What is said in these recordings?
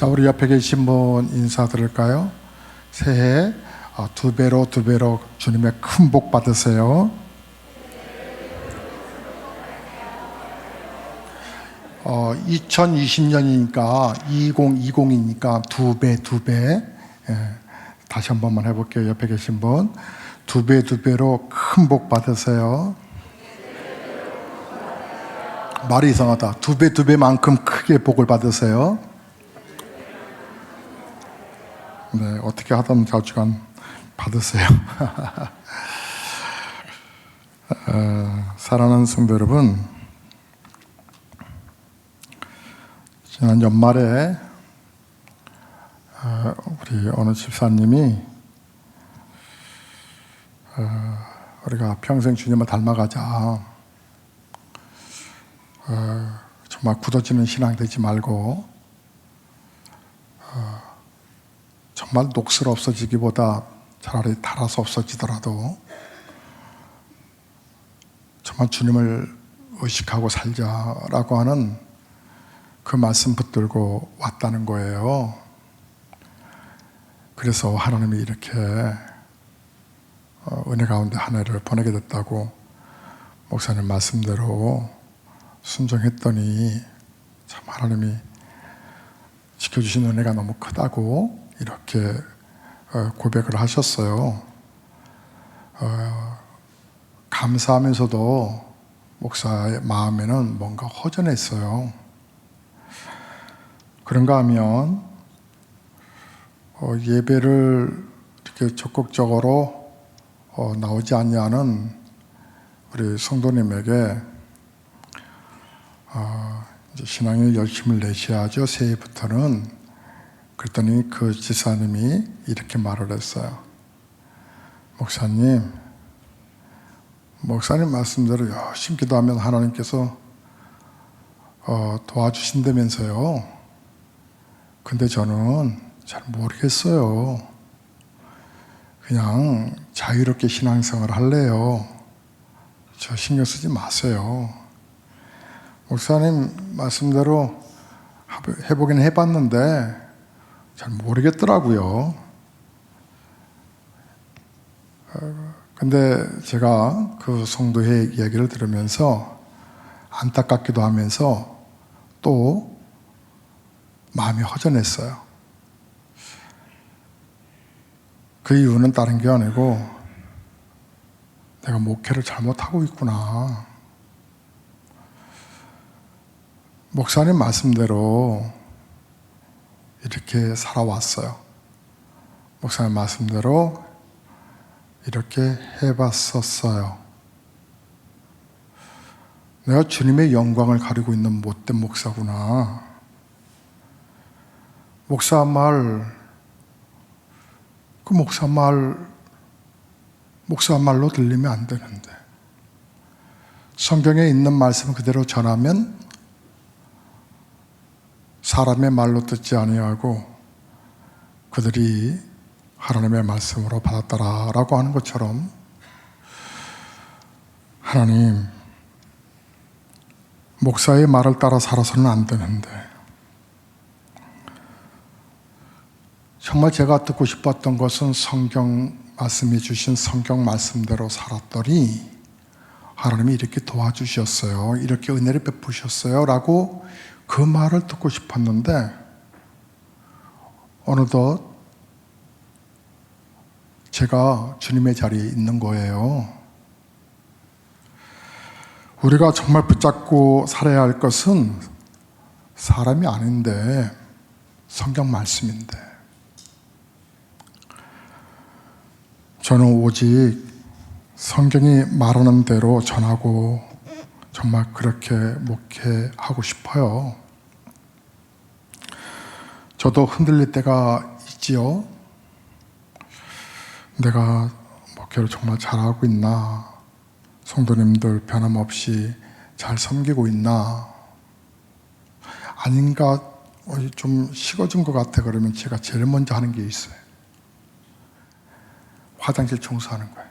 자, 우리 옆에 계신 분 인사드릴까요? 새해 두 배로 주님의 큰 복 받으세요. 2020년이니까 2020이니까 두 배. 다시 한 번만 해볼게요. 옆에 계신 분 두 배로 큰 복 받으세요. 말이 이상하다. 두 배만큼 크게 복을 받으세요. 네, 어떻게 하든 자주간 받으세요. 사랑하는 성도 여러분, 지난 연말에 우리 어느 집사님이 우리가 평생 주님을 닮아가자, 정말 굳어지는 신앙 되지 말고 정말 녹슬어 없어지기보다 차라리 닳아서 없어지더라도 정말 주님을 의식하고 살자라고 하는 그 말씀 붙들고 왔다는 거예요. 그래서 하나님이 이렇게 은혜 가운데 한 해를 보내게 됐다고 목사님 말씀대로 순종했더니 참 하나님이 지켜주신 은혜가 너무 크다고 이렇게 고백을 하셨어요. 감사하면서도 목사의 마음에는 뭔가 허전했어요. 그런가 하면 예배를 이렇게 적극적으로 나오지 않냐는 우리 성도님에게 이제 신앙에 열심을 내셔야죠. 새해부터는. 그랬더니 그 지사님이 이렇게 말을 했어요. 목사님 말씀대로 열심히 기도하면 하나님께서 도와주신다면서요. 근데 저는 잘 모르겠어요. 그냥 자유롭게 신앙생활을 할래요. 저 신경 쓰지 마세요. 목사님 말씀대로 해보긴 해봤는데 잘 모르겠더라고요. 근데 제가 그 성도의 이야기를 들으면서 안타깝기도 하면서 또 마음이 허전했어요. 그 이유는 다른 게 아니고 내가 목회를 잘못하고 있구나. 목사님 말씀대로 이렇게 살아왔어요. 목사님 말씀대로 이렇게 해봤었어요. 내가 주님의 영광을 가리고 있는 못된 목사구나. 목사 말로 들리면 안 되는데 성경에 있는 말씀을 그대로 전하면 사람의 말로 듣지 아니하고 그들이 하나님의 말씀으로 받았더라라고 하는 것처럼 하나님, 목사의 말을 따라 살아서는 안 되는데 정말 제가 듣고 싶었던 것은 성경 말씀해 주신 성경 말씀대로 살았더니 하나님이 이렇게 도와주셨어요. 이렇게 은혜를 베푸셨어요. 라고 그 말을 듣고 싶었는데 어느덧 제가 주님의 자리에 있는 거예요. 우리가 정말 붙잡고 살아야 할 것은 사람이 아닌데 성경 말씀인데 저는 오직 성경이 말하는 대로 전하고 정말 그렇게 목회하고 싶어요. 저도 흔들릴 때가 있지요. 내가 목회를 정말 잘하고 있나? 성도님들 변함없이 잘 섬기고 있나? 아닌가? 좀 식어진 것 같아. 그러면 제가 제일 먼저 하는 게 있어요. 화장실 청소하는 거예요.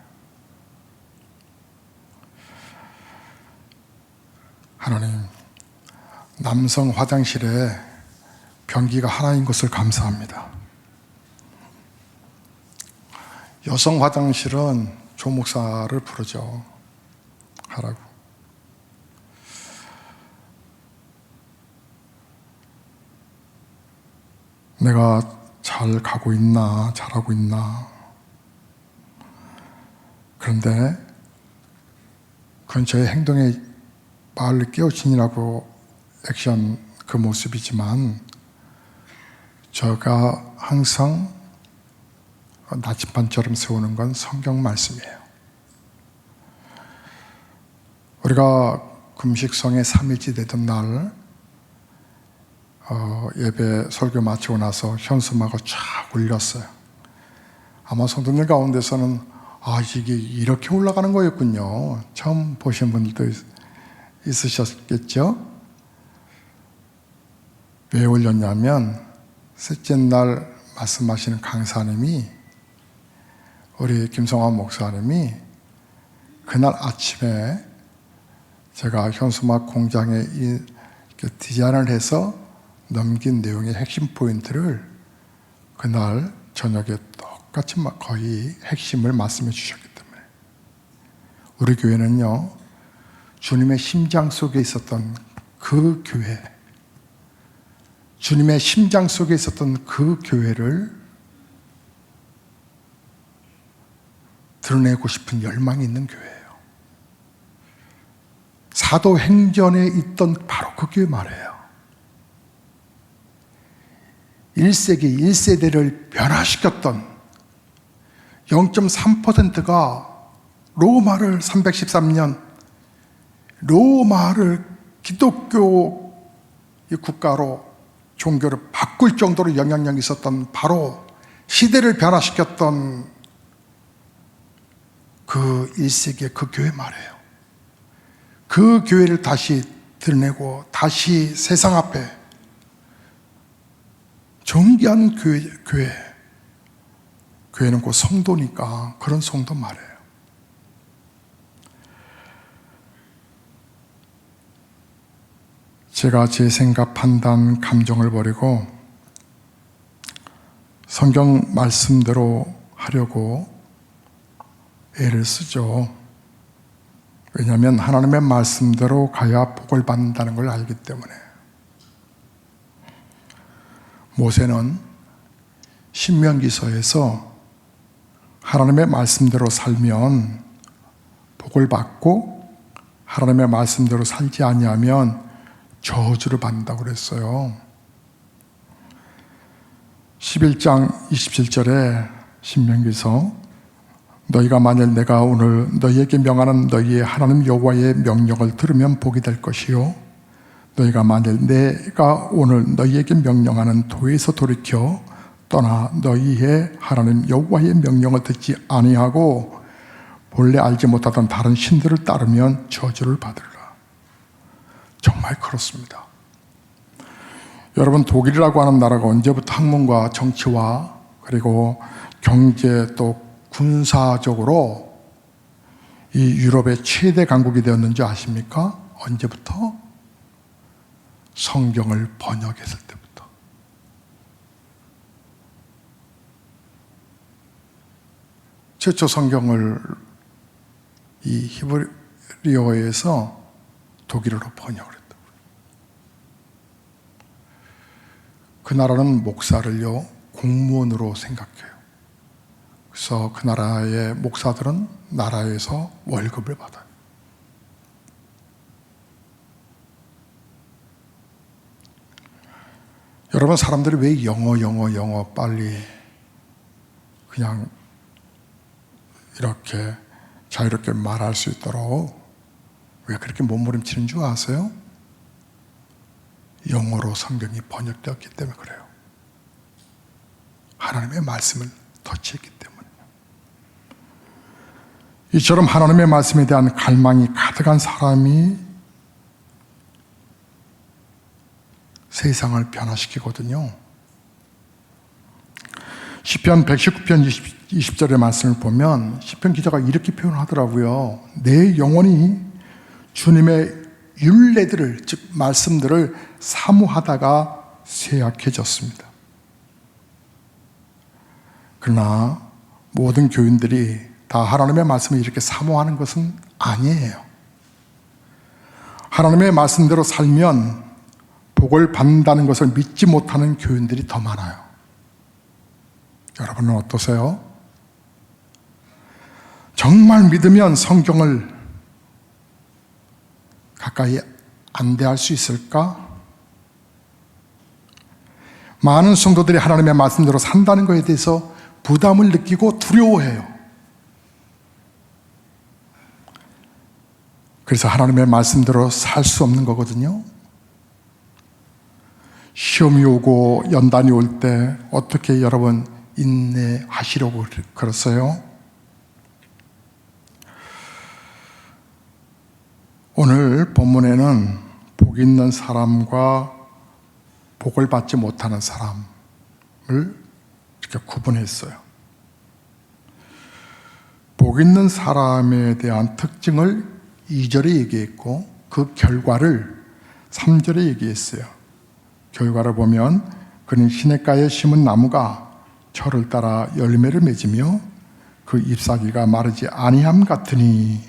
하나님, 남성 화장실에 경기가 하나인 것을 감사합니다. 여성 화장실은 조 목사를 부르죠. 하라고. 내가 잘 가고 있나, 잘하고 있나. 그런데 그건 저의 행동의 말을 깨우치느라고 액션 그 모습이지만 제가 항상 나침반처럼 세우는 건 성경 말씀이에요. 우리가 금식성에 3일째 되던 날 예배 설교 마치고 나서 현수막을 쫙 올렸어요. 아마 성도들 가운데서는 이게 이렇게 올라가는 거였군요. 처음 보신 분들도 있으셨겠죠? 왜 올렸냐면 셋째 날 말씀하시는 강사님이 우리 김성환 목사님이 그날 아침에 제가 현수막 공장에 디자인을 해서 넘긴 내용의 핵심 포인트를 그날 저녁에 똑같이 거의 핵심을 말씀해 주셨기 때문에 우리 교회는요, 주님의 심장 속에 있었던 그 교회, 주님의 심장 속에 있었던 그 교회를 드러내고 싶은 열망이 있는 교회예요. 사도행전에 있던 바로 그 교회 말이에요. 1세기 1세대를 변화시켰던 0.3%가 로마를 313년 로마를 기독교 국가로 종교를 바꿀 정도로 영향력이 있었던 바로 시대를 변화시켰던 그 1세기의 그 교회 말이에요. 그 교회를 다시 드러내고 다시 세상 앞에 존귀한 교회는 곧 성도니까 그런 성도 말이에요. 제가 제 생각, 판단, 감정을 버리고 성경 말씀대로 하려고 애를 쓰죠. 왜냐하면 하나님의 말씀대로 가야 복을 받는다는 걸 알기 때문에. 모세는 신명기서에서 하나님의 말씀대로 살면 복을 받고 하나님의 말씀대로 살지 아니하면 저주를 받는다고 그랬어요. 11장 27절에 신명기서 너희가 만일 내가 오늘 너희에게 명하는 너희의 하나님 여호와의 명령을 들으면 복이 될 것이요 너희가 만일 내가 오늘 너희에게 명령하는 도에서 돌이켜 떠나 너희의 하나님 여호와의 명령을 듣지 아니하고 본래 알지 못하던 다른 신들을 따르면 저주를 받으리라. 정말 그렇습니다. 여러분, 독일이라고 하는 나라가 언제부터 학문과 정치와 그리고 경제 또 군사적으로 이 유럽의 최대 강국이 되었는지 아십니까? 언제부터? 성경을 번역했을 때부터. 최초 성경을 이 히브리어에서 독일어로 번역을 했다고. 그 나라는 목사를요, 공무원으로 생각해요. 그래서 그 나라의 목사들은 나라에서 월급을 받아요. 여러분, 사람들이 왜 영어 빨리 그냥 이렇게 자유롭게 말할 수 있도록 왜 그렇게 몸부림치는 줄 아세요? 영어로 성경이 번역되었기 때문에 그래요. 하나님의 말씀을 터치했기 때문에. 이처럼 하나님의 말씀에 대한 갈망이 가득한 사람이 세상을 변화시키거든요. 시편 119편 20절의 말씀을 보면 시편 기자가 이렇게 표현하더라고요. 내 영혼이 주님의 율례들을, 즉 말씀들을 사모하다가 쇠약해졌습니다. 그러나 모든 교인들이 다 하나님의 말씀을 이렇게 사모하는 것은 아니에요. 하나님의 말씀대로 살면 복을 받는다는 것을 믿지 못하는 교인들이 더 많아요. 여러분은 어떠세요? 정말 믿으면 성경을 가까이 안 대할 수 있을까? 많은 성도들이 하나님의 말씀대로 산다는 것에 대해서 부담을 느끼고 두려워해요. 그래서 하나님의 말씀대로 살 수 없는 거거든요. 시험이 오고 연단이 올 때 어떻게 여러분 인내하시려고 그랬어요? 오늘 본문에는 복 있는 사람과 복을 받지 못하는 사람을 이렇게 구분했어요. 복 있는 사람에 대한 특징을 2절에 얘기했고 그 결과를 3절에 얘기했어요. 결과를 보면 그는 시냇가에 심은 나무가 철을 따라 열매를 맺으며 그 잎사귀가 마르지 아니함 같으니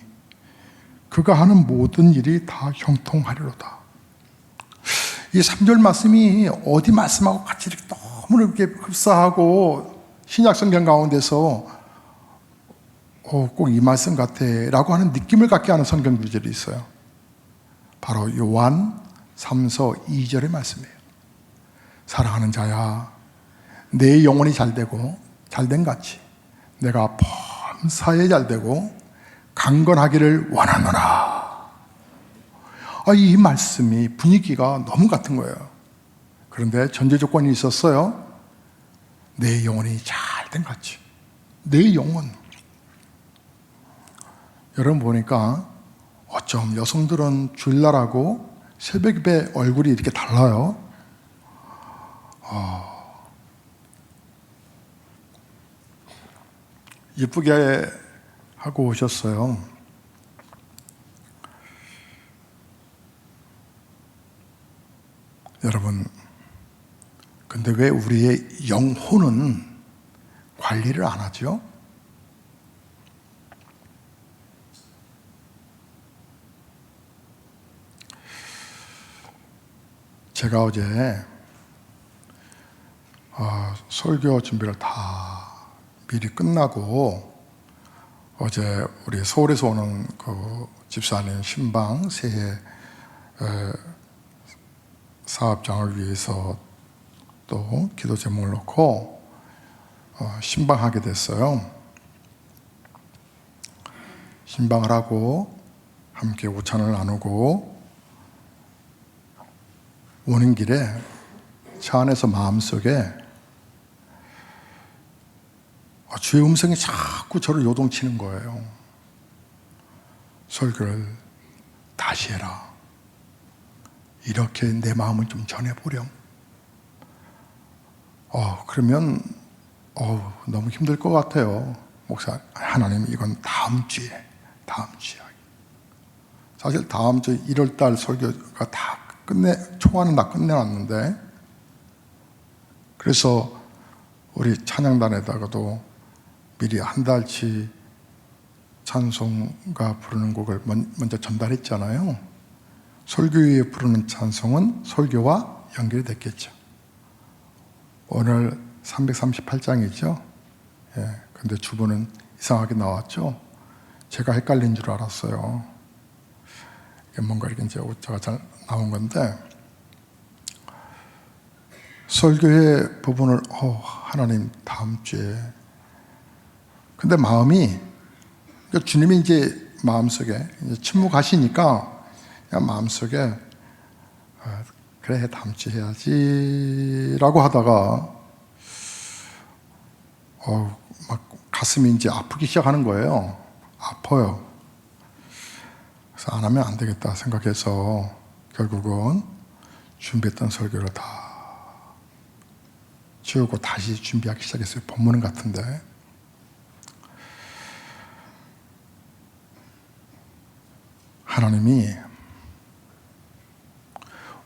그가 하는 모든 일이 다 형통하리로다. 이 3절 말씀이 어디 말씀하고 같이 이렇게 너무 이렇게 흡사하고 신약 성경 가운데서 꼭 이 말씀 같아 라고 하는 느낌을 갖게 하는 성경 구절이 있어요. 바로 요한 3서 2절의 말씀이에요. 사랑하는 자야, 내 영혼이 잘되고 잘된 같이 내가 범사에 잘되고 강건하기를 원하노라. 이 말씀이 분위기가 너무 같은 거예요. 그런데 전제 조건이 있었어요. 내 영혼이 잘된 같이. 내 영혼. 여러분 보니까 어쩜 여성들은 주일날하고 새벽에 얼굴이 이렇게 달라요. 예쁘게 하고 오셨어요. 여러분, 근데 왜 우리의 영혼은 관리를 안 하죠? 제가 어제 설교 준비를 다 미리 끝나고 어제 우리 서울에서 오는 그 집사님 신방 새해 사업장을 위해서 또 기도 제목을 놓고 신방하게 됐어요. 신방을 하고 함께 오찬을 나누고 오는 길에 차 안에서 마음속에 주의 음성이 자꾸 저를 요동치는 거예요. 설교를 다시 해라. 이렇게 내 마음을 좀 전해보렴. 그러면 너무 힘들 것 같아요. 목사, 하나님 이건 다음 주에. 사실 다음 주 1월달 설교가 다 초안은 다 끝내놨는데, 그래서 우리 찬양단에다가도 미리 한 달치 찬송가 부르는 곡을 먼저 전달했잖아요. 설교에 부르는 찬송은 설교와 연결이 됐겠죠. 오늘 338장이죠. 근데 주보는 이상하게 나왔죠. 제가 헷갈린 줄 알았어요. 뭔가 이렇게 이제 오차가 잘 나온 건데, 설교의 부분을 하나님 다음 주에. 근데 마음이, 주님이 이제 마음속에 이제 침묵하시니까 그냥 마음속에 그래 다음 주에 해야지라고 하다가 막 가슴이 이제 아프기 시작하는 거예요. 아파요. 그래서 안 하면 안 되겠다 생각해서 결국은 준비했던 설교를 다 지우고 다시 준비하기 시작했어요. 본문은 같은데. 하나님이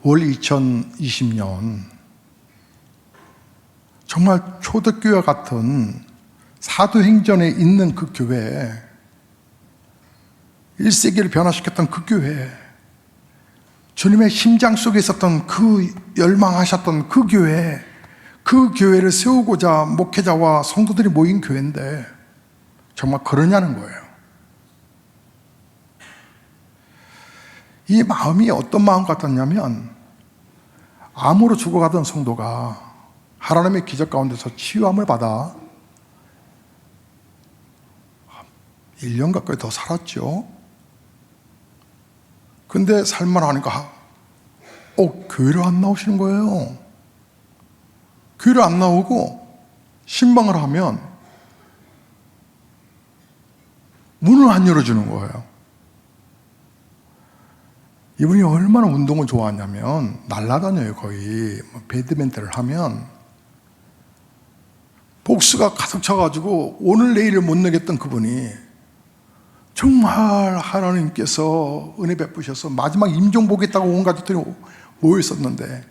올 2020년 정말 초대교회 같은 사도행전에 있는 그 교회, 1세기를 변화시켰던 그 교회, 주님의 심장 속에 있었던 그 열망하셨던 그 교회, 그 교회를 세우고자 목회자와 성도들이 모인 교회인데 정말 그러냐는 거예요. 이 마음이 어떤 마음 같았냐면, 암으로 죽어가던 성도가 하나님의 기적 가운데서 치유함을 받아 1년 가까이 더 살았죠. 근데 살만 하니까 교회를 안 나오시는 거예요. 교회를 안 나오고 신방을 하면 문을 안 열어주는 거예요. 이분이 얼마나 운동을 좋아하냐면 날아다녀요. 거의 배드민턴을 하면 복수가 가득 차가지고 오늘 내일을 못 내겠던 그분이 정말 하나님께서 은혜 베푸셔서 마지막 임종 보겠다고 온 가족들이 모여 있었는데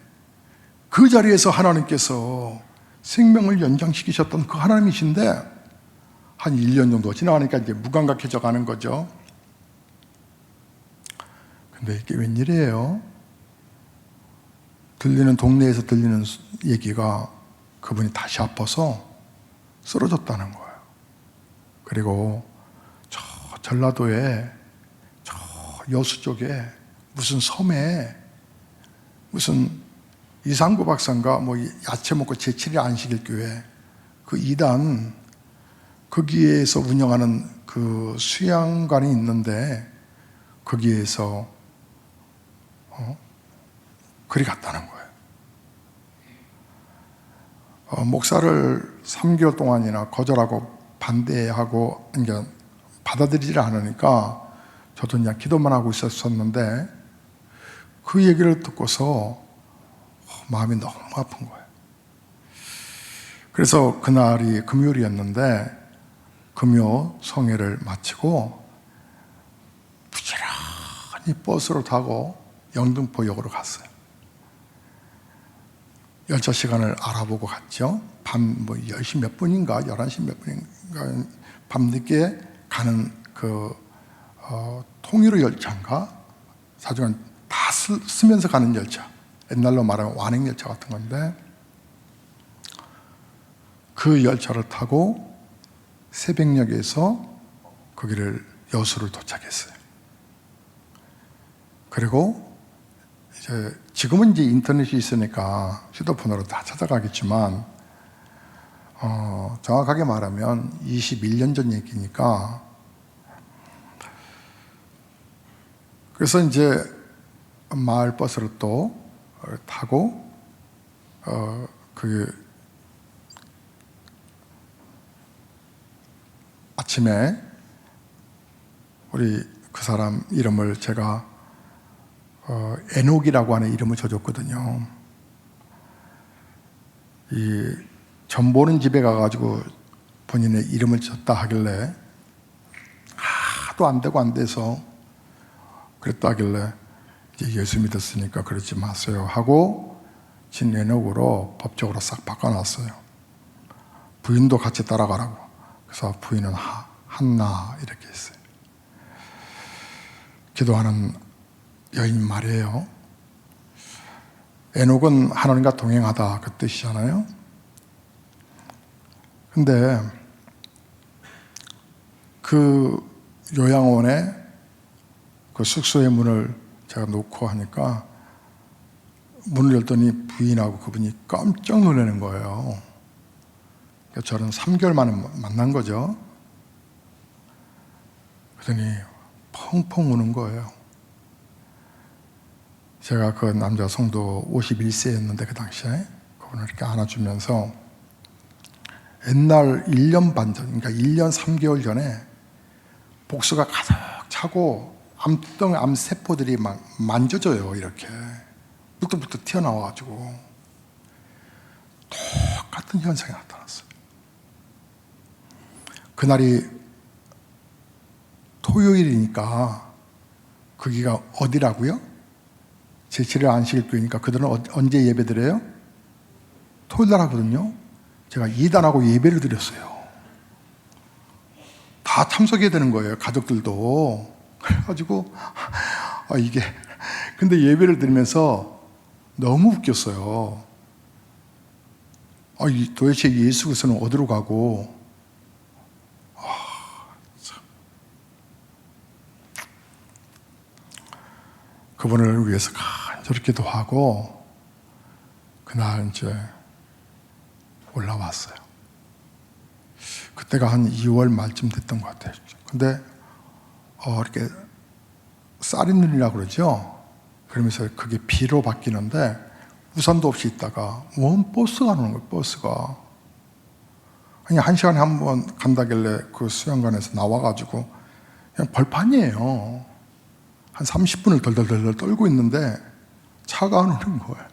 그 자리에서 하나님께서 생명을 연장시키셨던 그 하나님이신데 한 1년 정도 지나가니까 이제 무감각해져 가는 거죠. 근데 이게 웬일이에요? 동네에서 들리는 얘기가 그분이 다시 아파서 쓰러졌다는 거예요. 그리고 저 전라도에 저 여수 쪽에 무슨 섬에 무슨 이상구 박사인가 야채 먹고 제7일 안식일 교회 그 2단 거기에서 운영하는 그 수양관이 있는데 거기에서 그리 갔다는 거예요. 목사를 3개월 동안이나 거절하고 반대하고 그러니까 받아들이지 않으니까 저도 그냥 기도만 하고 있었는데 그 얘기를 듣고서 마음이 너무 아픈 거예요. 그래서 그날이 금요일이었는데 금요 성회를 마치고 부지런히 버스로 타고 영등포역으로 갔어요. 열차 시간을 알아보고 갔죠. 밤 10시 몇 분인가 11시 몇 분인가 밤늦게 가는 통일호 열차인가 사실은 다 쓰면서 가는 열차, 옛날로 말하면 완행열차 같은 건데 그 열차를 타고 새벽역에서 거기를 여수를 도착했어요. 그리고 지금은 이제 인터넷이 있으니까 휴대폰으로 다 찾아가겠지만 정확하게 말하면 21년 전 얘기니까 그래서 이제 마을 버스를 또 타고 아침에 우리 그 사람 이름을 제가 에녹이라고 하는 이름을 줘줬거든요. 이 전 보는 집에 가가지고 본인의 이름을 줬다 하길래 하도 안 되고 안 돼서 그랬다 하길래 이제 예수 믿었으니까 그러지 마세요 하고 진 에녹으로 법적으로 싹 바꿔놨어요. 부인도 같이 따라가라고. 그래서 부인은 한나 이렇게 했어요. 기도하는 여인 말이에요. 에녹은 하나님과 동행하다 그 뜻이잖아요. 근데 그 요양원에 그 숙소의 문을 제가 놓고 하니까 문을 열더니 부인하고 그분이 깜짝 놀라는 거예요. 저는 3개월 만에 만난 거죠. 그러더니 펑펑 우는 거예요. 제가 그 남자 성도 51세였는데 그 당시에 그분을 이렇게 안아주면서 옛날 1년 반 전, 그러니까 1년 3개월 전에 복수가 가득 차고 암세포들이 막 만져져요. 이렇게 부뚝부뚝 튀어나와가지고 똑같은 현상이 나타났어요. 그날이 토요일이니까 거기가 어디라고요? 제7일 안식일 교회니까 그들은 언제 예배드려요? 토요일 날 하거든요. 제가 이단하고 예배를 드렸어요. 다 참석해야 되는 거예요, 가족들도. 그래가지고 이게 근데 예배를 드리면서 너무 웃겼어요. 도대체 예수 그리스도는 어디로 가고, 그분을 위해서 간절히 기도하고 그날 이제 올라왔어요. 그때가 한 2월 말쯤 됐던 것 같아요. 근데 이렇게 쌀이늘이라고 그러죠. 그러면서 그게 비로 바뀌는데 우산도 없이 있다가 원 버스가 오는 거예요. 버스가 아니 1시간에 한 번 간다길래 그 수영관에서 나와가지고 그냥 벌판이에요. 한 30분을 덜덜덜 떨고 있는데 차가 안 오는 거예요.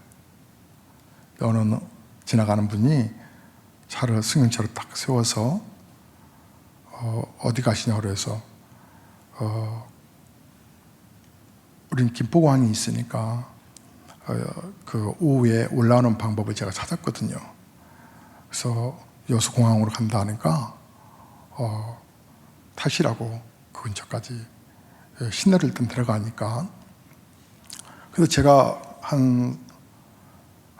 어느 지나가는 분이 차를 승용차로 딱 세워서 어디 가시냐고 그래서 우린 김포공항이 있으니까 그 오후에 올라오는 방법을 제가 찾았거든요. 그래서 여수공항으로 간다 하니까 타시라고 그 근처까지 시내를 일단 들어가니까. 그래서 제가 한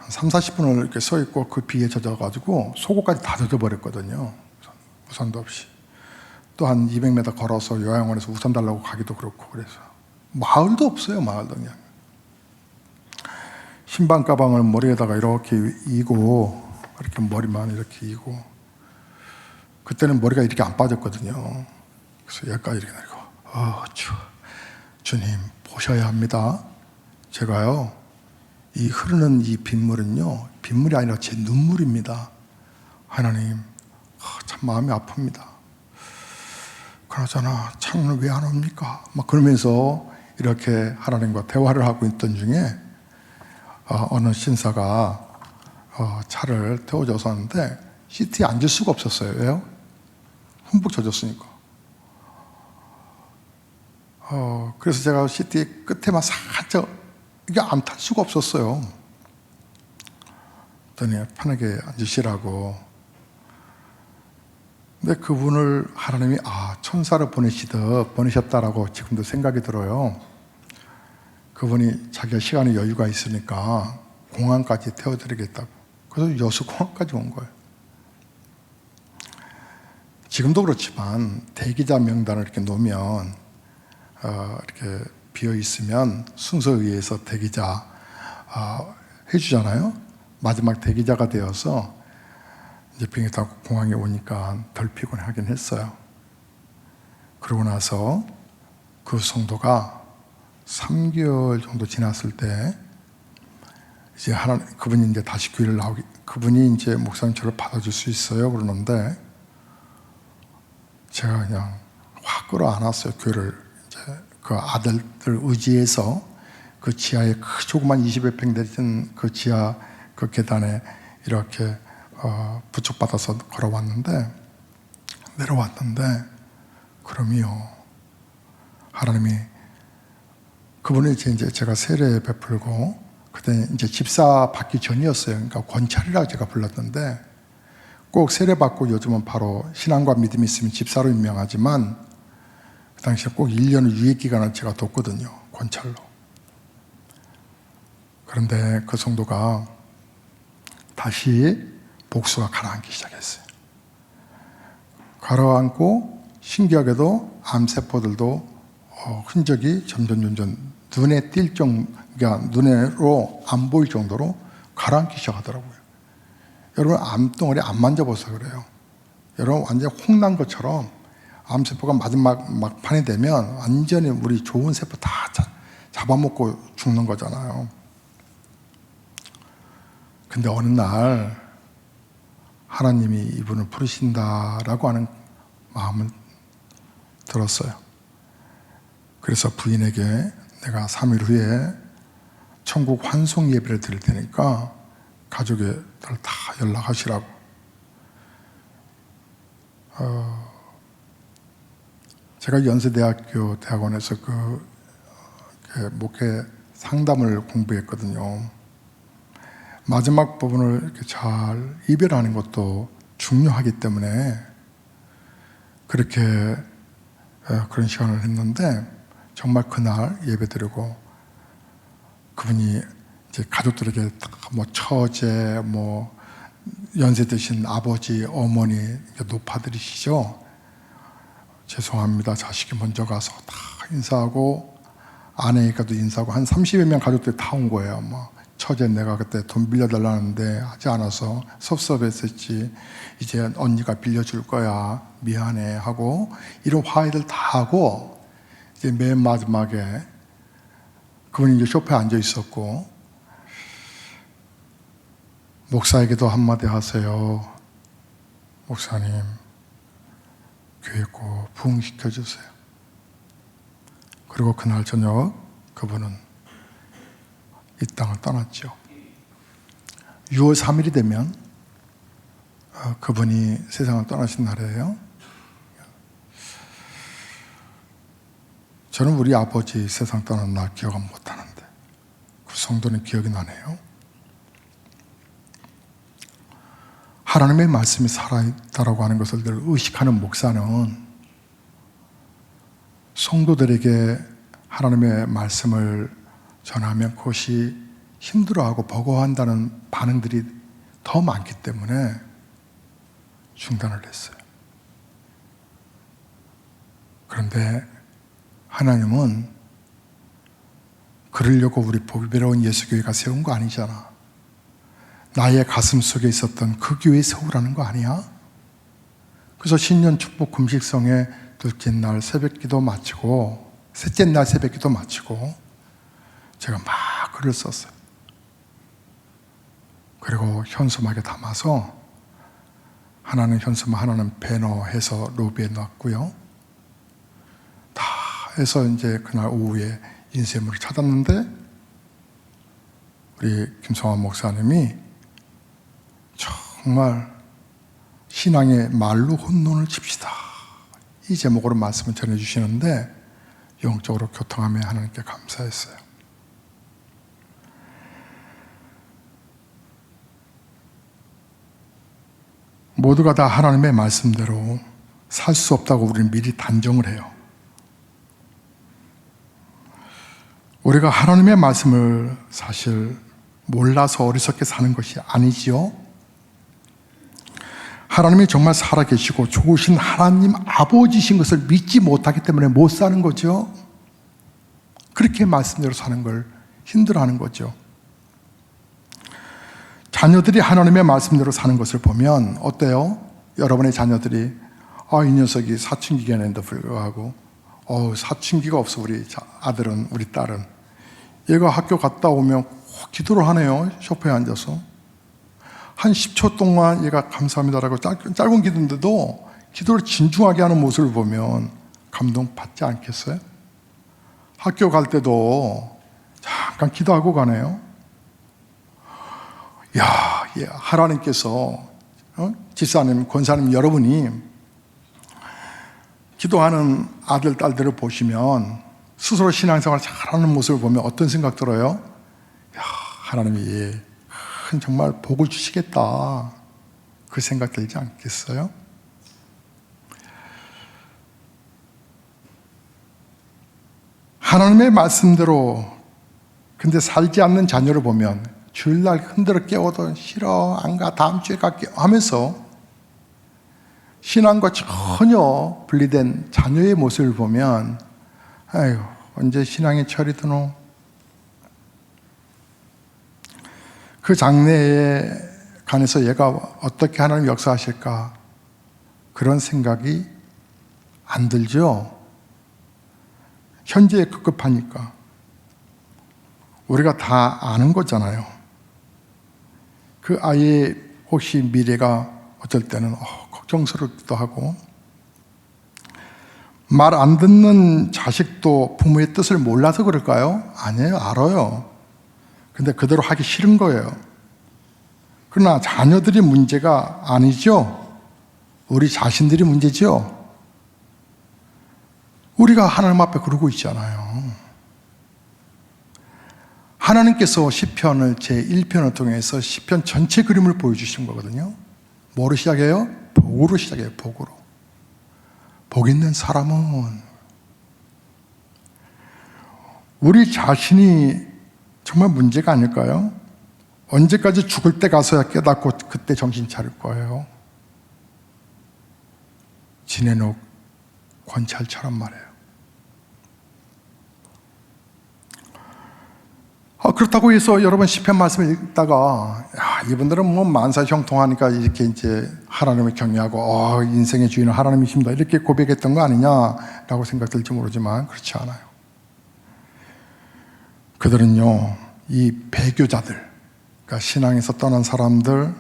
3, 40분을 이렇게 서 있고 그 비에 젖어가지고 속옷까지 다 젖어버렸거든요. 우산도 없이. 또 한 200m 걸어서 요양원에서 우산 달라고 가기도 그렇고 그래서 마을도 없어요. 마을도 그냥. 신발 가방을 머리에다가 이렇게 이고 이렇게 머리만 이렇게 이고 그때는 머리가 이렇게 안 빠졌거든요. 그래서 여기까지 이렇게 내리고 추워. 주님 보셔야 합니다. 제가요 이 흐르는 이 빗물은요 빗물이 아니라 제 눈물입니다. 하나님 참 마음이 아픕니다. 그러잖아 창문을 왜 안 옵니까? 막 그러면서 이렇게 하나님과 대화를 하고 있던 중에 어느 신사가 차를 태워줘서 하는데 시트에 앉을 수가 없었어요. 왜요? 흠뻑 젖었으니까. 그래서 제가 시트 끝에만 살짝 이게 안 탈 수가 없었어요. 그랬더니 편하게 앉으시라고. 근데 그분을 하나님이 천사를 보내셨다라고 지금도 생각이 들어요. 그분이 자기가 시간에 여유가 있으니까 공항까지 태워드리겠다고. 그래서 여수공항까지 온 거예요. 지금도 그렇지만 대기자 명단을 이렇게 놓으면 이렇게 비어 있으면 순서에 의해서 대기자 해주잖아요. 마지막 대기자가 되어서 이제 비행기 타고 공항에 오니까 덜 피곤하긴 했어요. 그러고 나서 그 성도가 3개월 정도 지났을 때 이제 그분이 이제 다시 교회를 그분이 이제 목사님 저를 받아줄 수 있어요 그러는데 제가 그냥 확 끌어안았어요. 교회를 이제 그 아들들 의지해서 그 지하에 그 조그만 20여 평 되는 그 지하 그 계단에 이렇게 부축받아서 내려왔는데 그럼요 하나님이 그분이 이제 제가 세례 베풀고 그때 이제 집사 받기 전이었어요. 그러니까 권찰이라고 제가 불렀는데 꼭 세례 받고 요즘은 바로 신앙과 믿음이 있으면 집사로 임명하지만 그 당시에 꼭 1년의 유예 기간을 제가 뒀거든요. 권찰로. 그런데 그 성도가 다시 복수가 가라앉기 시작했어요. 가라앉고 신기하게도 암세포들도 흔적이 점점 눈에 띌 정도, 그러니까 눈으로 안 보일 정도로 가라앉기 시작하더라고요. 여러분 암덩어리 안 만져봐서 그래요. 여러분 완전 홍난 것처럼 암세포가 마지막 막판이 되면 완전히 우리 좋은 세포 다 잡아먹고 죽는 거잖아요. 근데 어느 날 하나님이 이분을 부르신다라고 하는 마음을 들었어요. 그래서 부인에게 내가 3일 후에 천국 환송 예배를 드릴 테니까 가족들 다 연락하시라고. 제가 연세대학교 대학원에서 그 목회 상담을 공부했거든요. 마지막 부분을 이렇게 잘 이별하는 것도 중요하기 때문에 그렇게 그런 시간을 했는데, 정말 그날 예배드리고 그분이 이제 가족들에게 뭐 처제, 뭐 연세 드신 아버지, 어머니 높아드리시죠. 죄송합니다. 자식이 먼저 가서 다 인사하고 아내에게도 인사하고 한 30여 명 가족들이 다 온 거예요. 뭐 처제 내가 그때 돈 빌려달라는데 하지 않아서 섭섭했었지. 이제 언니가 빌려줄 거야. 미안해 하고 이런 화해를 다 하고 이제 맨 마지막에 그분이 이제 소파에 앉아 있었고 목사에게도 한마디 하세요. 목사님, 교회 꼭 부흥시켜 주세요. 그리고 그날 저녁 그분은 이 땅을 떠났죠. 6월 3일이 되면 그분이 세상을 떠나신 날이에요. 저는 우리 아버지 세상 떠난 날 기억은 못하는데 그 성도는 기억이 나네요. 하나님의 말씀이 살아있다라고 하는 것을 늘 의식하는 목사는 성도들에게 하나님의 말씀을 전하면 그것이 힘들어하고 버거워한다는 반응들이 더 많기 때문에 중단을 했어요. 그런데 하나님은 그러려고 우리 보배로운 예수교회가 세운 거 아니잖아. 나의 가슴 속에 있었던 그 교회 세우라는 거 아니야? 그래서 신년 축복 금식성에 둘째 날 새벽기도 마치고 셋째 날 새벽기도 마치고 제가 막 글을 썼어요. 그리고 현수막에 담아서 하나는 현수막, 하나는 배너 해서 로비에 놨고요. 다 해서 이제 그날 오후에 인쇄물을 찾았는데 우리 김성환 목사님이 정말 신앙의 말로 혼론을 칩시다, 이 제목으로 말씀을 전해주시는데 영적으로 교통하며 하나님께 감사했어요. 모두가 다 하나님의 말씀대로 살 수 없다고 우리는 미리 단정을 해요. 우리가 하나님의 말씀을 사실 몰라서 어리석게 사는 것이 아니지요. 하나님이 정말 살아계시고 좋으신 하나님 아버지신 것을 믿지 못하기 때문에 못 사는 거죠. 그렇게 말씀대로 사는 걸 힘들어하는 거죠. 자녀들이 하나님의 말씀대로 사는 것을 보면 어때요? 여러분의 자녀들이 이 녀석이 사춘기가 있는데 불구하고 사춘기가 없어 우리 아들은, 우리 딸은. 얘가 학교 갔다 오면 기도를 하네요. 소파에 앉아서 한 10초 동안 얘가 감사합니다라고 짧은 기도인데도 기도를 진중하게 하는 모습을 보면 감동받지 않겠어요? 학교 갈 때도 잠깐 기도하고 가네요. 야, 하나님께서 집사님, 권사님 여러분이 기도하는 아들, 딸들을 보시면 스스로 신앙생활 잘하는 모습을 보면 어떤 생각 들어요? 야, 하나님이 큰 정말 복을 주시겠다, 그 생각 들지 않겠어요? 하나님의 말씀대로 근데 살지 않는 자녀를 보면 주일날 흔들어 깨워도 싫어, 안 가, 다음 주에 갈게 하면서 신앙과 전혀 분리된 자녀의 모습을 보면 아유, 언제 신앙의 철이 드노? 그 장래에 관해서 얘가 어떻게 하나님 역사하실까, 그런 생각이 안 들죠. 현재에 급급하니까. 우리가 다 아는 거잖아요. 그 아이의 혹시 미래가 어쩔 때는 걱정스럽기도 하고, 말 안 듣는 자식도 부모의 뜻을 몰라서 그럴까요? 아니에요. 알아요. 근데 그대로 하기 싫은 거예요. 그러나 자녀들이 문제가 아니죠. 우리 자신들이 문제죠. 우리가 하나님 앞에 그러고 있잖아요. 하나님께서 시편을 제1편을 통해서 시편 전체 그림을 보여주신 거거든요. 뭐로 시작해요? 복으로 시작해요. 복으로. 복 있는 사람은 우리 자신이 정말 문제가 아닐까요? 언제까지 죽을 때 가서야 깨닫고 그때 정신 차릴 거예요. 진해녹 권찰처럼 말해요. 그렇다고 해서 여러분 시편 말씀을 읽다가 이분들은 뭐 만사형통하니까 이렇게 이제 하나님을 경외하고 인생의 주인은 하나님이십니다 이렇게 고백했던 거 아니냐라고 생각될지 모르지만 그렇지 않아요. 그들은요, 이 배교자들, 그러니까 신앙에서 떠난 사람들,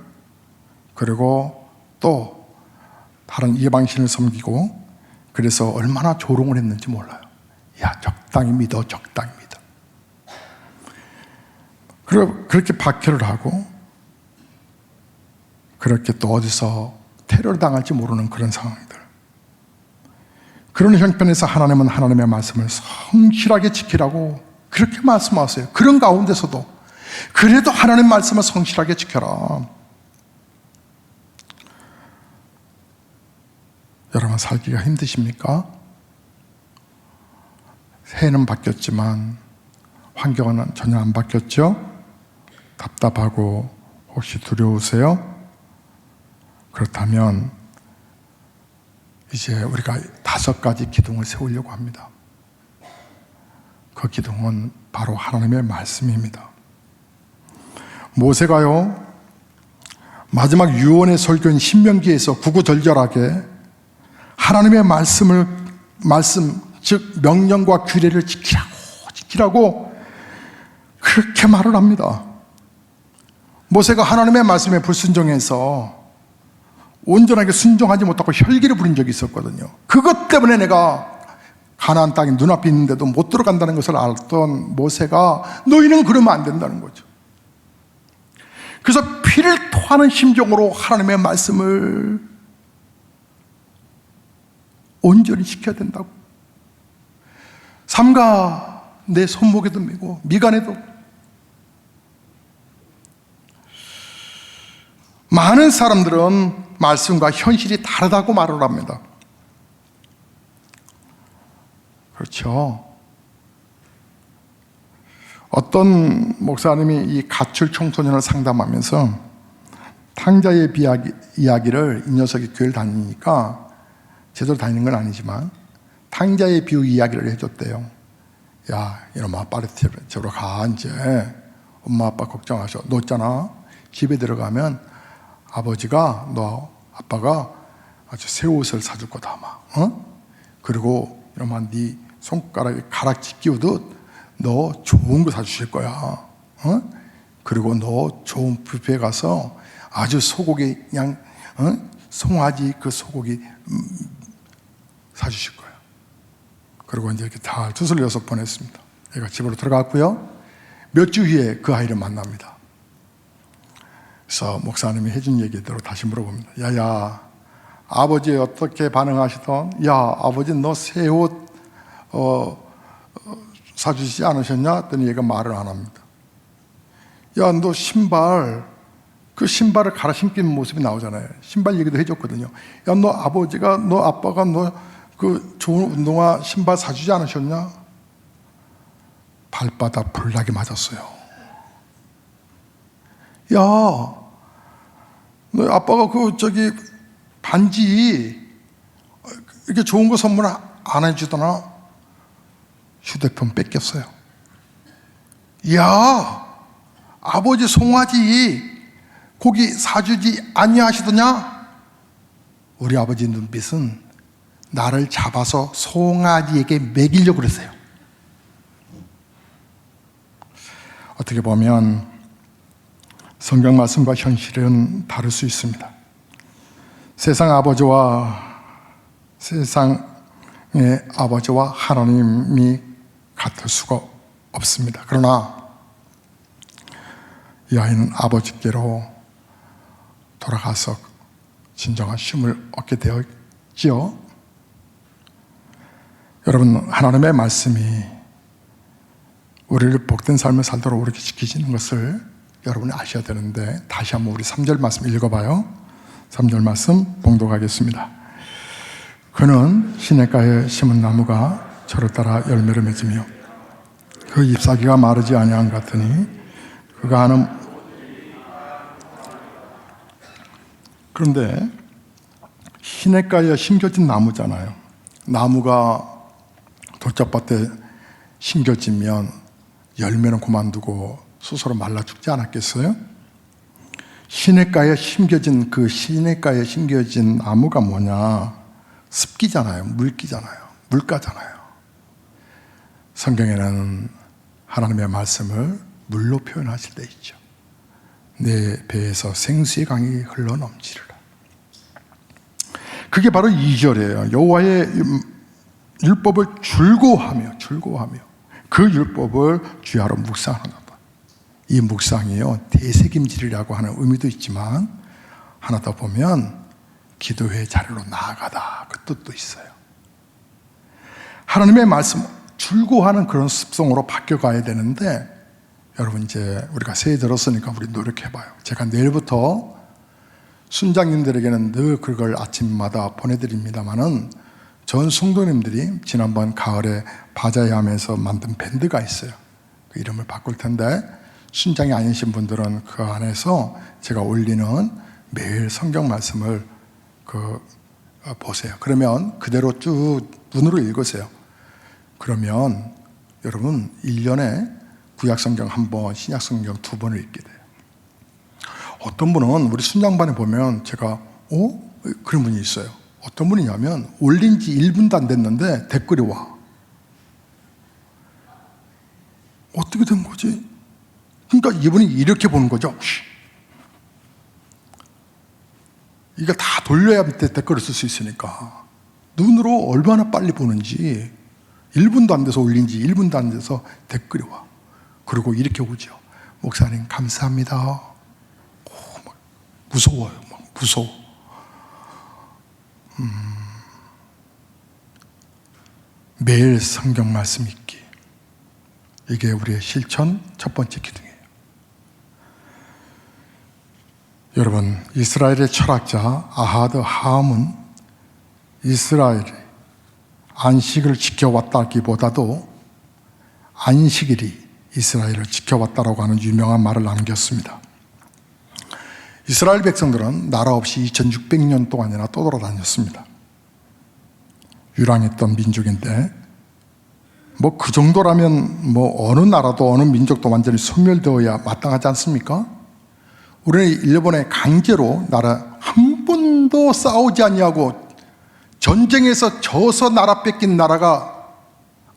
그리고 또 다른 이방신을 섬기고, 그래서 얼마나 조롱을 했는지 몰라요. 야, 적당히 믿어, 적당히 믿어. 그리고 그렇게 박해를 하고, 그렇게 또 어디서 테러를 당할지 모르는 그런 상황들. 그런 형편에서 하나님은 하나님의 말씀을 성실하게 지키라고 그렇게 말씀하세요. 그런 가운데서도 그래도 하나님 말씀을 성실하게 지켜라. 여러분 살기가 힘드십니까? 해는 바뀌었지만 환경은 전혀 안 바뀌었죠? 답답하고 혹시 두려우세요? 그렇다면 이제 우리가 5가지 기둥을 세우려고 합니다. 그 기둥은 바로 하나님의 말씀입니다. 모세가요, 마지막 유언의 설교인 신명기에서 구구절절하게 하나님의 말씀, 즉 명령과 규례를 지키라고 그렇게 말을 합니다. 모세가 하나님의 말씀에 불순종해서 온전하게 순종하지 못하고 혈기를 부린 적이 있었거든요. 그것 때문에 내가 가나안 땅이 눈앞에 있는데도 못 들어간다는 것을 알던 모세가 너희는 그러면 안 된다는 거죠. 그래서 피를 토하는 심정으로 하나님의 말씀을 온전히 지켜야 된다고. 삼가 내 손목에도 매고 미간에도. 많은 사람들은 말씀과 현실이 다르다고 말을 합니다. 그렇죠. 어떤 목사님이 이 가출 청소년을 상담하면서 탕자의 이야기를, 이 녀석이 교회를 다니니까 제대로 다니는 건 아니지만 탕자의 비유 이야기를 해줬대요. 야, 이놈아 빨리 집으로 가. 이제 엄마 아빠 걱정하셔. 너 있잖아, 집에 들어가면 아버지가 아빠가 아주 새 옷을 사줄 거다 아마. 그리고 이놈아 네 손가락에 가락지 끼우듯 너 좋은 거 사주실 거야. 그리고 너 좋은 뷔페에 가서 아주 소고기 그냥 송아지 그 소고기 사주실 거야. 그리고 이제 이렇게 다 두슬려서 보냈습니다. 얘가 집으로 들어갔고요. 몇 주 후에 그 아이를 만납니다. 그래서 목사님이 해준 얘기대로 다시 물어봅니다. 야야, 아버지 어떻게 반응하시던? 야, 아버지 너 새 옷 사주시지 않으셨냐? 했더니 얘가 말을 안 합니다. 야, 너 신발, 그 신발을 갈아 신기는 모습이 나오잖아요. 신발 얘기도 해줬거든요. 야, 너 아버지가, 너 아빠가 너 그 좋은 운동화 신발 사주지 않으셨냐? 발바닥 불나게 맞았어요. 야, 너 아빠가 그 반지 이렇게 좋은 거 선물 안 해주더나? 휴대폰 뺏겼어요. 야, 아버지 송아지 고기 사주지 아니하시더냐? 우리 아버지 눈빛은 나를 잡아서 송아지에게 먹이려고 그랬어요. 어떻게 보면 성경 말씀과 현실은 다를 수 있습니다. 세상의 아버지와 하나님이 같을 수가 없습니다. 그러나 이 아이는 아버지께로 돌아가서 진정한 쉼을 얻게 되었지요. 여러분, 하나님의 말씀이 우리를 복된 삶을 살도록 그렇게 지키시는 것을 여러분이 아셔야 되는데, 다시 한번 우리 3절 말씀 읽어봐요. 3절 말씀 봉독하겠습니다. 그는 시냇가에 심은 나무가 저를 따라 열매를 맺으며 그 잎사귀가 마르지 아니한 것 같으니 그가 하는. 그런데 시냇가에 심겨진 나무잖아요. 나무가 돌짝밭에 심겨지면 열매는 그만두고 스스로 말라 죽지 않았겠어요? 시냇가에 심겨진 그 시냇가에 심겨진 나무가 뭐냐? 습기잖아요. 물기잖아요. 물가잖아요. 성경에는 하나님의 말씀을 물로 표현하실 때 있죠. 내 배에서 생수의 강이 흘러넘치리라. 그게 바로 2절이에요. 여호와의 율법을 즐거워하며 그 율법을 주야로 묵상하노라. 이 묵상이요, 대책임질이라고 하는 의미도 있지만 하나 더 보면 기도의 자리로 나아가다, 그 뜻도 있어요. 하나님의 말씀 즐거워하는 그런 습성으로 바뀌어가야 되는데, 여러분 이제 우리가 새해 들었으니까 우리 노력해봐요. 제가 내일부터 순장님들에게는 늘 그걸 아침마다 보내드립니다마는 전 성도님들이 지난번 가을에 바자회하면서 만든 밴드가 있어요. 그 이름을 바꿀 텐데, 순장이 아니신 분들은 그 안에서 제가 올리는 매일 성경 말씀을 보세요. 그러면 그대로 쭉 눈으로 읽으세요. 그러면 여러분 1년에 구약성경 한 번, 신약성경 2번을 읽게 돼요. 어떤 분은 우리 순장반에 보면 제가 그런 분이 있어요. 어떤 분이냐면 올린 지 1분도 안 됐는데 댓글이 와. 어떻게 된 거지? 그러니까 이분이 이렇게 보는 거죠. 이거 다 돌려야 밑에 댓글을 쓸 수 있으니까. 눈으로 얼마나 빨리 보는지, 1분도 안 돼서 올린 지 1분도 안 돼서 댓글이 와. 그리고 이렇게 오죠. 목사님 감사합니다. 막 무서워요. 막 무서워. 매일 성경 말씀 읽기, 이게 우리의 실천 첫 번째 기둥이에요. 여러분, 이스라엘의 철학자 아하드 하함은 이스라엘이 안식을 지켜왔다기보다도 안식일이 이스라엘을 지켜왔다라고 하는 유명한 말을 남겼습니다. 이스라엘 백성들은 나라 없이 2600년 동안이나 떠돌아다녔습니다. 유랑했던 민족인데, 그 정도라면 어느 나라도 어느 민족도 완전히 소멸되어야 마땅하지 않습니까? 우리는 일본에 강제로 나라 한 번도 싸우지 아니하고 전쟁에서 져서 나라 뺏긴 나라가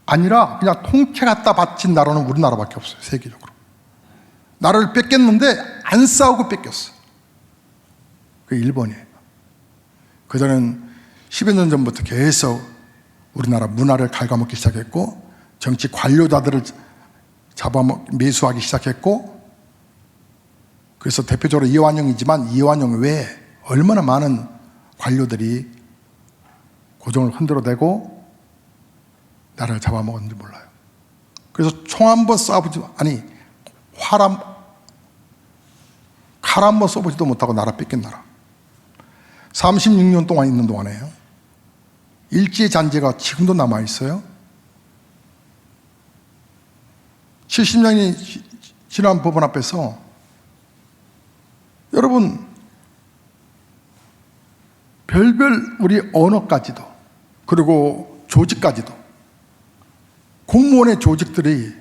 아니라 그냥 통째 갖다 바친 나라는 우리나라밖에 없어요. 세계적으로 나라를 뺏겼는데 안 싸우고 뺏겼어. 그 일본이에요. 그들은 10여 년 전부터 계속 우리나라 문화를 갉아먹기 시작했고, 정치 관료자들을 매수하기 시작했고, 그래서 대표적으로 이완용이지만 이완용 외에 얼마나 많은 관료들이 고종을 흔들어대고 나라를 잡아먹었는지 몰라요. 그래서 총 한 번 쏴보지, 칼 한 번 써보지도 못하고 나라 뺏긴 나라. 36년 동안 있는 동안에요. 일제 잔재가 지금도 남아있어요. 70년이 지난 법원 앞에서 여러분, 별별 우리 언어까지도, 그리고 조직까지도, 공무원의 조직들이,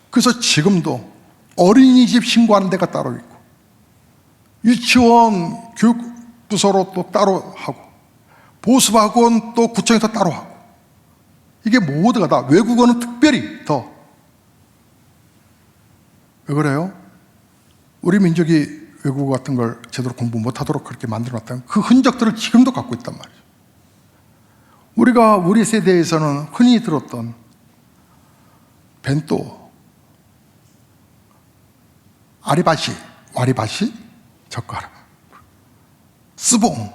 그래서 지금도 어린이집 신고하는 데가 따로 있고, 유치원 교육부서로 또 따로 하고, 보습학원 또 구청에서 따로 하고, 이게 모두가 다, 외국어는 특별히 더. 왜 그래요? 우리 민족이 외국어 같은 걸 제대로 공부 못하도록 그렇게 만들어놨다는 그 흔적들을 지금도 갖고 있단 말이죠. 우리가 우리 세대에서는 흔히 들었던 벤또, 아리바시, 와리바시, 젓가락, 스봉,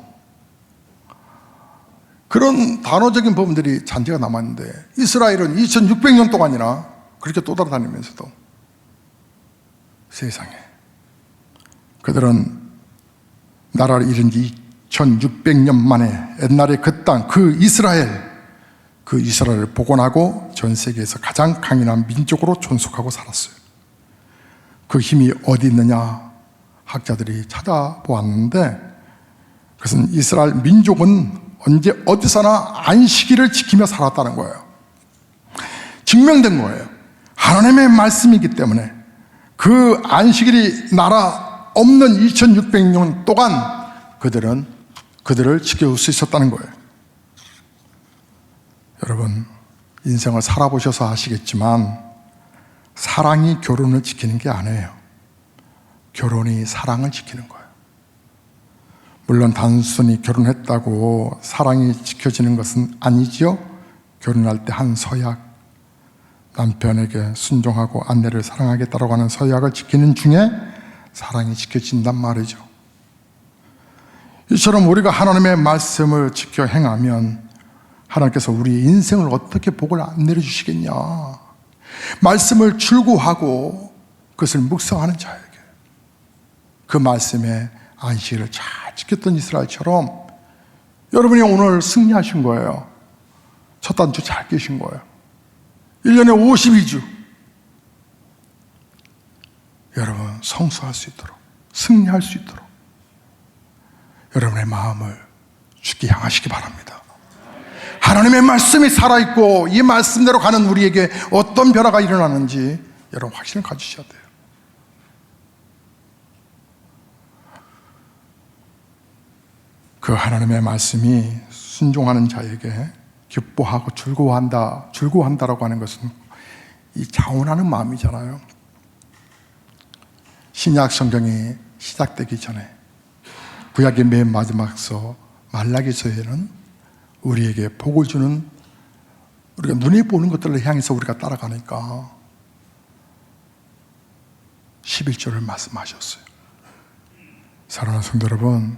그런 단어적인 부분들이 잔재가 남았는데, 이스라엘은 2600년 동안이나 그렇게 떠돌아다니면서도 세상에 그들은 나라를 잃은 지 2600년 만에 옛날에 그 땅, 그 이스라엘을 복원하고 전 세계에서 가장 강인한 민족으로 존속하고 살았어요. 그 힘이 어디 있느냐 학자들이 찾아보았는데, 그것은 이스라엘 민족은 언제 어디서나 안식일을 지키며 살았다는 거예요. 증명된 거예요. 하나님의 말씀이기 때문에 그 안식일이 나라 없는 2600년 동안 그들을 지켜올 수 있었다는 거예요. 여러분, 인생을 살아보셔서 아시겠지만 사랑이 결혼을 지키는 게 아니에요. 결혼이 사랑을 지키는 거예요. 물론 단순히 결혼했다고 사랑이 지켜지는 것은 아니지요. 결혼할 때 한 서약, 남편에게 순종하고 아내를 사랑하겠다라고 하는 서약을 지키는 중에 사랑이 지켜진단 말이죠. 이처럼 우리가 하나님의 말씀을 지켜 행하면 하나님께서 우리 인생을 어떻게 복을 안 내려주시겠냐. 말씀을 출구하고 그것을 묵상하는 자에게 그 말씀의 안식일을 잘 지켰던 이스라엘처럼 여러분이 오늘 승리하신 거예요. 첫 단주 잘 깨신 거예요. 1년에 52주 여러분 성수할 수 있도록, 승리할 수 있도록 여러분의 마음을 주께 향하시기 바랍니다. 하나님의 말씀이 살아있고 이 말씀대로 가는 우리에게 어떤 변화가 일어나는지 여러분 확신을 가지셔야 돼요. 그 하나님의 말씀이 순종하는 자에게 기뻐하고 즐거워한다라고 하는 것은 이 자원하는 마음이잖아요. 신약 성경이 시작되기 전에 구약의 맨 마지막서 말라기서에는 우리에게 복을 주는, 우리가 눈에 보는 것들을 향해서 우리가 따라가니까 11절을 말씀하셨어요. 사랑하는 성도 여러분,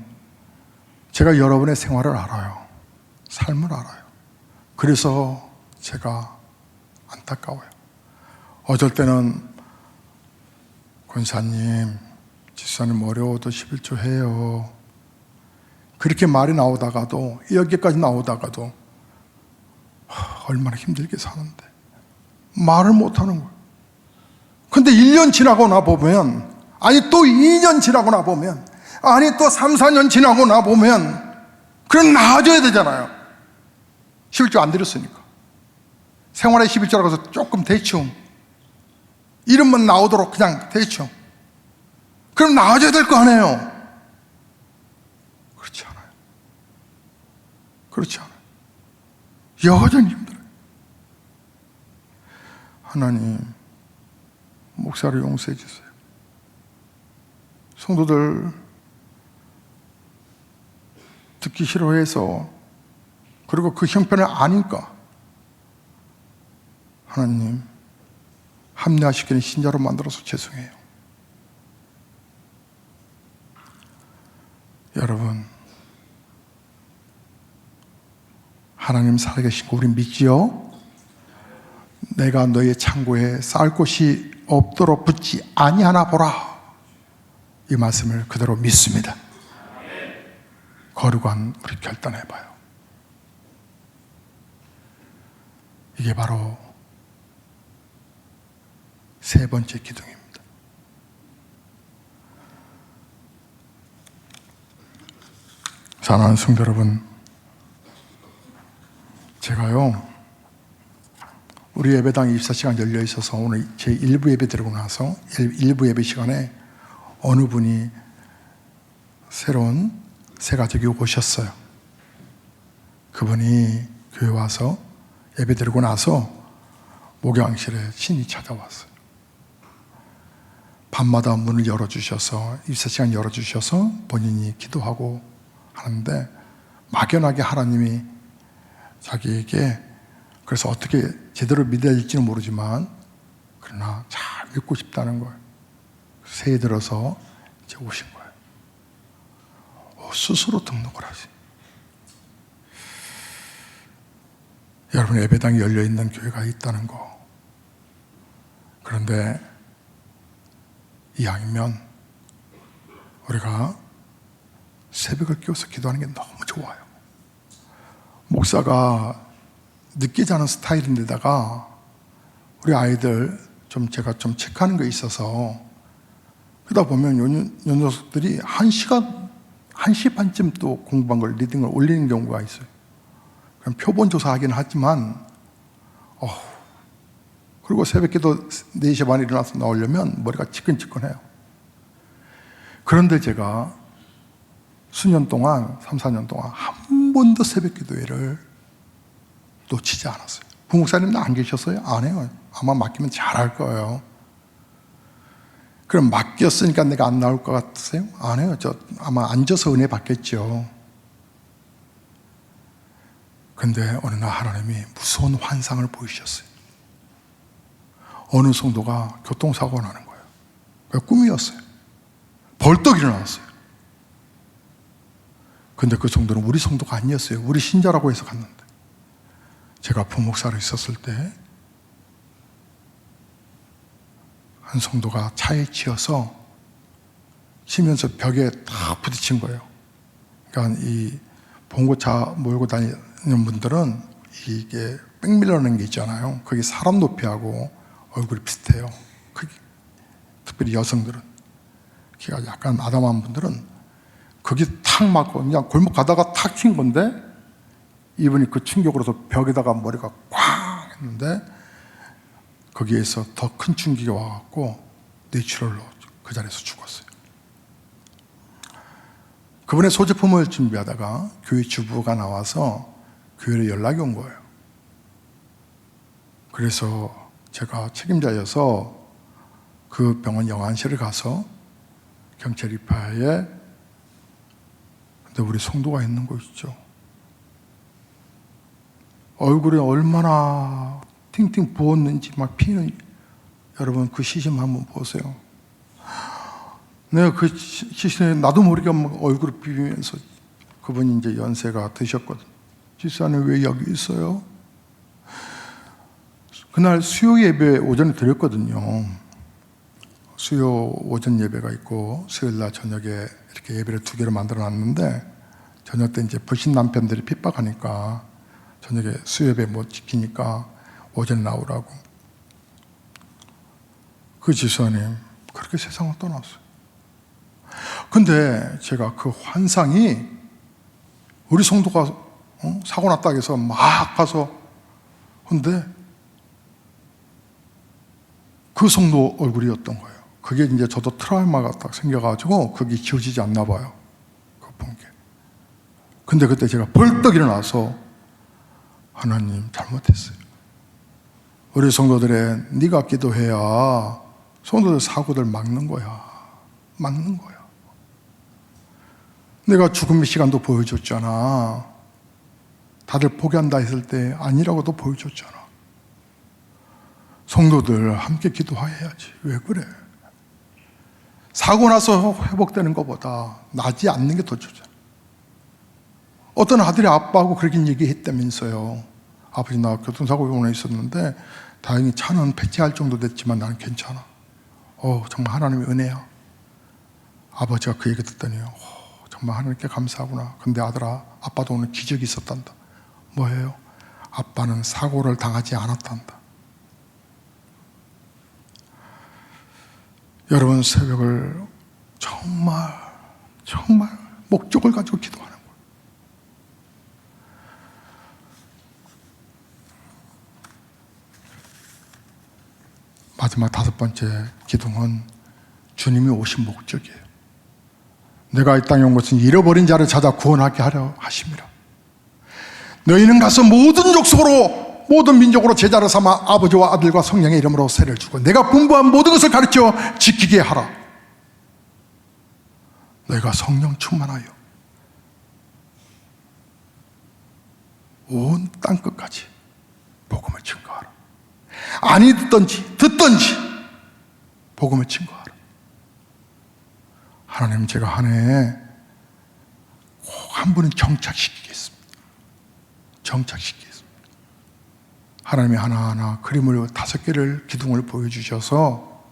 제가 여러분의 생활을 알아요. 삶을 알아요. 그래서 제가 안타까워요. 어쩔 때는 권사님, 집사님 어려워도 11조 해요. 그렇게 말이 나오다가도, 여기까지 나오다가도 얼마나 힘들게 사는데 말을 못하는 거예요. 근데 1년 지나고 나보면, 아니 또 2년 지나고 나보면, 아니 또 3, 4년 지나고 나보면 그럼 나아져야 되잖아요. 11조 안 드렸으니까. 생활의 11조라고 해서 조금 대충 이름만 나오도록 그냥 대충, 그럼 나아져야 될 거 아니에요. 그렇지 않아요. 그렇지 않아요. 여전히 힘들어요. 하나님, 목사를 용서해 주세요. 성도들 듣기 싫어해서, 그리고 그 형편을 아니까 하나님 합리화시키는 신자로 만들어서 죄송해요. 여러분, 하나님 살아계신 거 우리 믿지요? 내가 너의 창고에 쌓을 곳이 없도록 붙지 아니하나 보라. 이 말씀을 그대로 믿습니다. 거룩한 우리 결단해봐요. 이게 바로 세 번째 기둥입니다. 사랑하는 성도 여러분, 제가요, 우리 예배당 24시간 열려 있어서 오늘 제 1부 예배 드리고 나서 1부 예배 시간에 어느 분이 새로운 새 가족이 오셨어요. 그분이 교회 와서 예배 드리고 나서 목양실에 신이 찾아왔어요. 밤마다 문을 열어주셔서 24시간 열어주셔서 본인이 기도하고 하는데 막연하게 하나님이 자기에게, 그래서 어떻게 제대로 믿어야 될지는 모르지만 그러나 잘 믿고 싶다는 거예요. 새해 들어서 이제 오신 거예요. 스스로 등록을 하시. 여러분, 예배당이 열려있는 교회가 있다는 거 그런데 이왕이면 우리가 새벽을 깨워서 기도하는 게 너무 좋아요. 목사가 늦게 자는 스타일인데다가 우리 아이들 제가 체크하는 게 있어서 그러다 보면 요 녀석들이 1시 반쯤 또 공부한 걸 리딩을 올리는 경우가 있어요. 그럼 표본 조사하긴 하지만 그리고 새벽에도 4시 반에 일어나서 나오려면 머리가 지끈지끈해요. 그런데 제가 수년 동안 3, 4년 동안 한 번도 새벽 기도회를 놓치지 않았어요. 부목사님도 안 계셨어요? 안 해요. 아마 맡기면 잘할 거예요. 그럼 맡겼으니까 내가 안 나올 것 같으세요? 안 해요. 저 아마 앉아서 은혜 받겠죠. 근데 어느 날 하나님이 무서운 환상을 보이셨어요. 어느 성도가 교통사고가 나는 거예요. 그게 꿈이었어요. 벌떡 일어났어요. 근데 그 성도는 우리 성도가 아니었어요. 우리 신자라고 해서 갔는데, 제가 부목사로 있었을 때 한 성도가 차에 치면서 벽에 딱 부딪힌 거예요. 그러니까 이 봉고차 몰고 다니는 분들은 이게 백밀러라는 게 있잖아요. 그게 사람 높이하고 얼굴이 비슷해요. 특별히 여성들은. 키가 약간 아담한 분들은 거기 탁 맞고 그냥 골목 가다가 탁 튄 건데, 이분이 그 충격으로서 벽에다가 머리가 꽝 했는데 거기에서 더 큰 충격이 와갖고 뇌출혈로 그 자리에서 죽었어요. 그분의 소지품을 준비하다가 교회 주부가 나와서 교회로 연락이 온 거예요. 그래서 제가 책임자여서 그 병원 영안실을 가서 경찰 입하에, 근데 우리 성도가 있는 거 있죠. 얼굴에 얼마나 팅팅 부었는지 막 피는, 여러분 그 시신 한번 보세요. 내가 그 시신에 나도 모르게 막 얼굴을 비비면서, 그분이 이제 연세가 드셨거든. 집사님 왜 여기 있어요? 그날 수요 예배 오전에 드렸거든요. 수요 오전 예배가 있고 수요일 날 저녁에 이렇게 예배를 2개로 만들어 놨는데, 저녁 때 이제 불신 남편들이 핍박하니까 저녁에 수요 예배 못 지키니까 오전에 나오라고. 그 집사님 그렇게 세상을 떠났어요. 근데 제가 그 환상이, 우리 성도가 사고 났다 해서 막 가서, 근데 그 성도 얼굴이었던 거예요. 그게 이제 저도 트라우마가 딱 생겨가지고 그게 지워지지 않나 봐요. 그 본 게. 근데 그때 제가 벌떡 일어나서, 하나님 잘못했어요. 우리 성도들의 네가 기도해야 성도들 사고들 막는 거야. 막는 거야. 내가 죽음의 시간도 보여줬잖아. 다들 포기한다 했을 때 아니라고도 보여줬잖아. 성도들 함께 기도해야지. 왜 그래? 사고 나서 회복되는 것보다 나지 않는 게 더 좋잖아. 어떤 아들이 아빠하고 그렇게 얘기했다면서요. 아버지 나 교통사고 병원에 있었는데 다행히 차는 폐치할 정도 됐지만 나는 괜찮아. 정말 하나님의 은혜야. 아버지가 그 얘기 듣더니 정말 하나님께 감사하구나. 근데 아들아, 아빠도 오늘 기적이 있었단다. 뭐예요? 아빠는 사고를 당하지 않았단다. 여러분, 새벽을 정말 목적을 가지고 기도하는 거예요. 마지막 5번째 기둥은 주님이 오신 목적이에요. 내가 이 땅에 온 것은 잃어버린 자를 찾아 구원하게 하려 하심이라. 너희는 가서 모든 족속으로 모든 민족으로 제자를 삼아 아버지와 아들과 성령의 이름으로 세례를 주고 내가 분부한 모든 것을 가르쳐 지키게 하라. 너희가 성령 충만하여 온 땅끝까지 복음을 증거하라. 아니 듣든지 복음을 증거하라. 하나님, 제가 한 해에 꼭 한 분은 정착시키겠습니다. 정착시키겠습니다. 하나님이 하나하나 그림을 5개를 기둥을 보여주셔서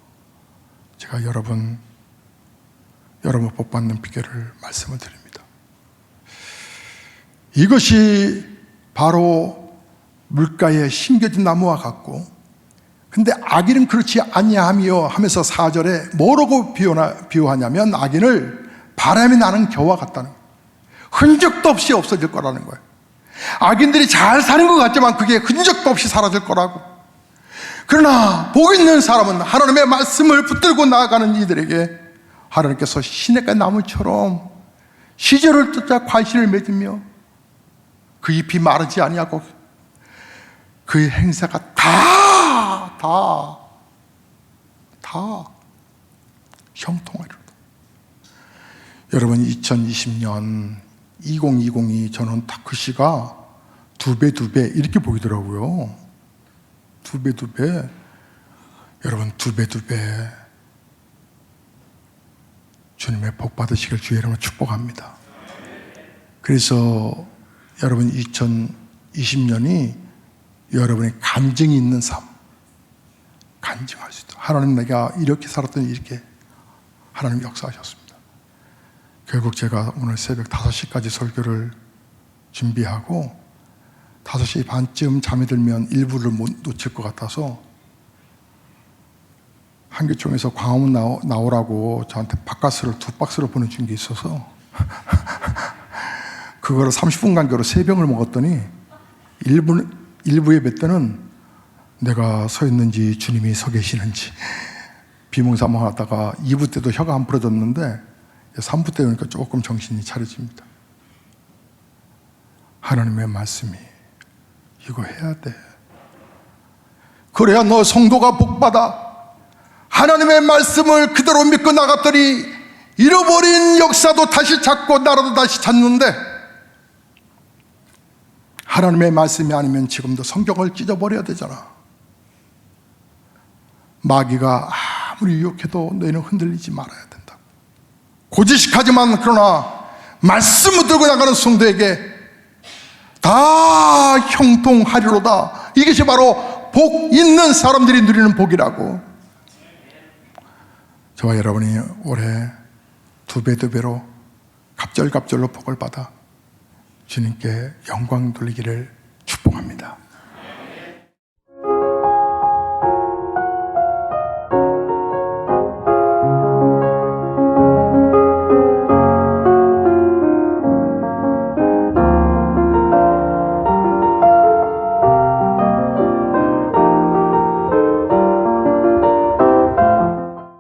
제가 여러분 복 받는 비결을 말씀을 드립니다. 이것이 바로 물가에 심겨진 나무와 같고, 근데 악인은 그렇지 아니하며 하면서 4절에 뭐라고 비유하냐면 악인을 바람이 나는 겨와 같다는 거예요. 흔적도 없이 없어질 거라는 거예요. 악인들이 잘 사는 것 같지만 그게 흔적도 없이 사라질 거라고. 그러나 복 있는 사람은 하나님의 말씀을 붙들고 나아가는 이들에게 하나님께서 시냇가 나무처럼 시절을 쫓아 과실을 맺으며 그 잎이 마르지 아니하고 그의 행사가 다 형통하리로다. 여러분, 2020년 2020이 저는 딱 그 시가 2배 이렇게 보이더라고요. 2배. 여러분, 2배 주님의 복 받으시길 주의 이름으로 축복합니다. 그래서 여러분 2020년이 여러분의 간증이 있는 삶, 간증할 수 있다. 하나님, 내가 이렇게 살았더니 이렇게 하나님 역사하셨습니다. 결국 제가 오늘 새벽 5시까지 설교를 준비하고 5시 반쯤 잠이 들면 일부를 못 놓칠 것 같아서 한교총에서 광화문 나오라고 저한테 바카스를 2박스로 보내준 게 있어서 그거를 30분 간격으로 3병을 먹었더니 1부 예배 때는 내가 서 있는지 주님이 서 계시는지 비몽사몽하다가 2부 때도 혀가 안 풀어졌는데 3부 때 오니까 조금 정신이 차려집니다. 하나님의 말씀이 이거 해야 돼. 그래야 너 성도가 복받아. 하나님의 말씀을 그대로 믿고 나갔더니 잃어버린 역사도 다시 찾고 나라도 다시 찾는데, 하나님의 말씀이 아니면 지금도 성경을 찢어버려야 되잖아. 마귀가 아무리 유혹해도 너희는 흔들리지 말아야 된다. 고지식하지만 그러나 말씀을 들고 나가는 성도에게 다 형통하리로다. 이것이 바로 복 있는 사람들이 누리는 복이라고. 저와 여러분이 올해 2배로 갑절로 복을 받아 주님께 영광 돌리기를 축복합니다.